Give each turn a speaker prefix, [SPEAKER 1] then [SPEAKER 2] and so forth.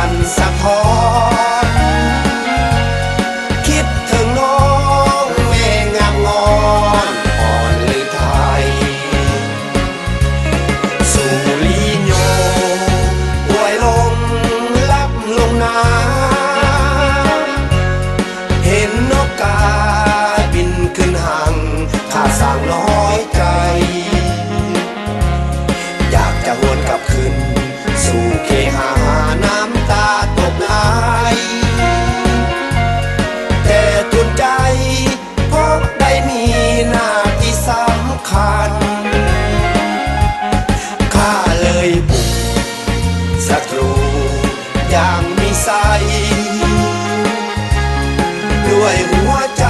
[SPEAKER 1] สั่นสะท้อนคิดถึงน้องแม่งามงอนอ่อนลือไทยสุริโยอวยลมลับลงนาเห็นนกกาบินขึ้นห่างข้าสั่งน้อยใจอยากจะหวนกลับคืนสู่เคหาน้ำตาตกไหลแต่ทุนใจเพราะได้มีหน้าที่สำคัญข้าเลยบุกศัตรูอย่างมีไสด้วยหัวใจ